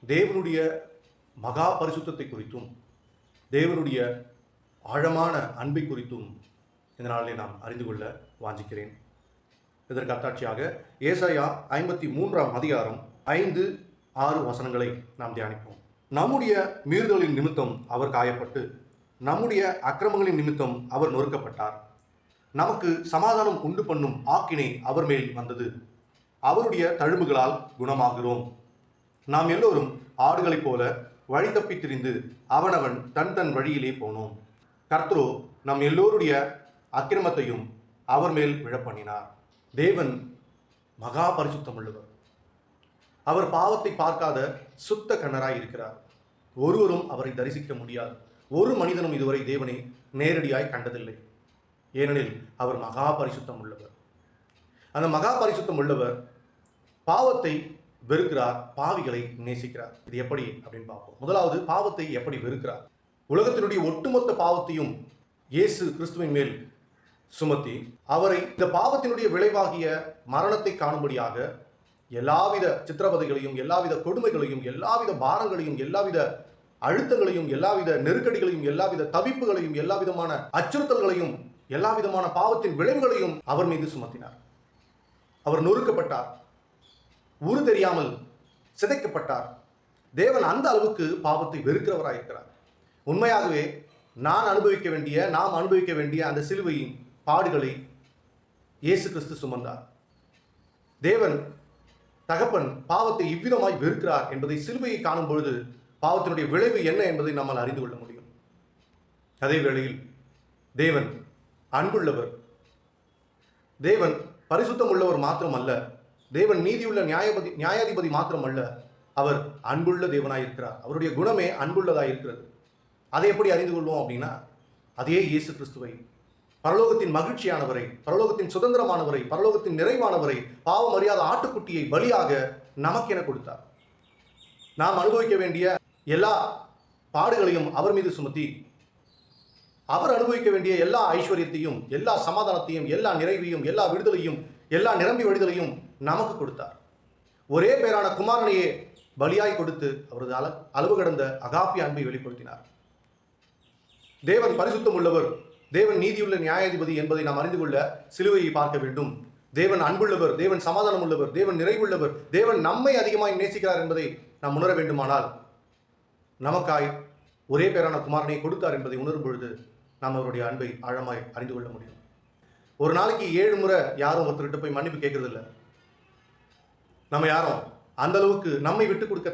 தேவனுடைய மகா பரிசுத்தத்தை குறித்தும் தேவனுடைய ஆழமான அன்பை குறித்தும் இந்த நாளிலே நாம் அறிந்து கொள்ள வாஞ்சிக்கிறேன். இதற்கு அத்தாட்சியாக ஏசாயா 53ஆம் அதிகாரம் 5-6 வசனங்களை நாம் தியானிப்போம். நம்முடைய மீறுதலின் நிமித்தம் அவர் காயப்பட்டு, நம்முடைய அக்கிரமங்களின் நிமித்தம் அவர் நொறுக்கப்பட்டார். நமக்கு சமாதானம் உண்டு பண்ணும் ஆக்கினை அவர் மேல் வந்தது. அவருடைய தழும்புகளால் குணமாகிறோம். நாம் எல்லோரும் ஆடுகளைப் போல வழி தப்பி திரிந்து அவனவன் தன் தன் வழியிலே போனோம். கர்த்தரோ நம் எல்லோருடைய அக்கிரமத்தையும் அவர் மேல் விழப்பண்ணினார். தேவன் மகா பரிசுத்தம் உள்ளவர். அவர் பாவத்தை பார்க்காத சுத்த கண்ணராய் இருக்கிறார். ஒருவரும் அவரை தரிசிக்க முடியாது. ஒரு மனிதனும் இதுவரை தேவனை நேரடியாய் கண்டதில்லை. ஏனெனில் அவர் மகா பரிசுத்தம் உள்ளவர். அந்த மகா பரிசுத்தம் உள்ளவர் பாவத்தை வெறுக்கிறார், பாவிகளை நேசிக்கிறார். இது எப்படி அப்படின்னு பார்ப்போம். முதலாவது, பாவத்தை எப்படி வெறுக்கிறார்? உலகத்தினுடைய ஒட்டுமொத்த பாவத்தையும் இயேசு கிறிஸ்துவின் மேல் சுமத்தி அவரை இந்த பாவத்தினுடைய விளைவாகிய மரணத்தை காணும்படியாக எல்லாவித சித்திரவதைகளையும், எல்லாவித கொடுமைகளையும், எல்லாவித பாரங்களையும், எல்லாவித அழுத்தங்களையும், எல்லாவித நெருக்கடிகளையும், எல்லாவித தவிப்புகளையும், எல்லாவிதமான அச்சுறுத்தல்களையும், எல்லாவிதமான பாவத்தின் விளைவுகளையும் அவர் மீது சுமத்தினார். அவர் நொறுக்கப்பட்டார், உரு தெரியாமல் சிதைக்கப்பட்டார். தேவன் அந்த அளவுக்கு பாவத்தை வெறுக்கிறவராயிருக்கிறார். உண்மையாகவே நாம் அனுபவிக்க வேண்டிய அந்த சிலுவையின் பாடுகளை இயேசு கிறிஸ்து சுமந்தார். தேவன் தகப்பன் பாவத்தை இவ்விதமாய் வெறுக்கிறார் என்பதை சிலுவையை காணும் பொழுது பாவத்தினுடைய விளைவு என்ன என்பதை நம்மால் அறிந்து கொள்ள முடியும். அதே வேளையில் தேவன் அன்புள்ளவர். தேவன் பரிசுத்தம் உள்ளவர் மாத்திரமல்ல, தேவன் நீதியுள்ள நியாயாதிபதி மாத்திரமல்ல, அவர் அன்புள்ள தேவனாயிருக்கிறார். அவருடைய குணமே அன்புள்ளதாயிருக்கிறது. அதை எப்படி அறிந்து கொள்வோம் அப்படின்னா, அதே இயேசு கிறிஸ்துவை, பரலோகத்தின் மகிழ்ச்சியானவரை, பரலோகத்தின் சுதந்திரமானவரை, பரலோகத்தின் நிறைவானவரை, பாவம் அறியாத ஆட்டுக்குட்டியை பலியாக நமக்கென கொடுத்தார். நாம் அனுபவிக்க வேண்டிய எல்லா பாடுகளையும் அவர் மீது சுமத்தி அவர் அனுபவிக்க வேண்டிய எல்லா ஐஸ்வர்யத்தையும், எல்லா சமாதானத்தையும், எல்லா நிறைவையும், எல்லா விடுதலையும், எல்லா நிரம்பி விடுதலையும் நமக்கு கொடுத்தார். ஒரே பேரான குமாரனையே பலியாய் கொடுத்து அவரது அளவு கடந்த அகாப்பிய அன்பை வெளிப்படுத்தினார். தேவன் பரிசுத்தம் உள்ளவர், தேவன் நீதியுள்ள நியாயாதிபதி என்பதை நாம் அறிந்து கொள்ள சிலுவையை பார்க்க வேண்டும். தேவன் அன்புள்ளவர், தேவன் சமாதானம் உள்ளவர், தேவன் நிறைவுள்ளவர், தேவன் நம்மை அதிகமாய் நேசிக்கிறார் என்பதை நாம் உணர வேண்டுமானால் நமக்காய் ஒரே பேரான குமாரனை கொடுத்தார் என்பதை உணரும் பொழுது நாம் அவருடைய அன்பை ஆழமாய் அறிந்து கொள்ள முடியும். ஒரு நாளைக்கு 7 முறை யாரும் ஒருத்தர்கிட்ட போய் மன்னிப்பு கேட்கறது இல்லை. நம்ம யாரும் அந்த அளவுக்கு நம்மை விட்டு கொடுக்க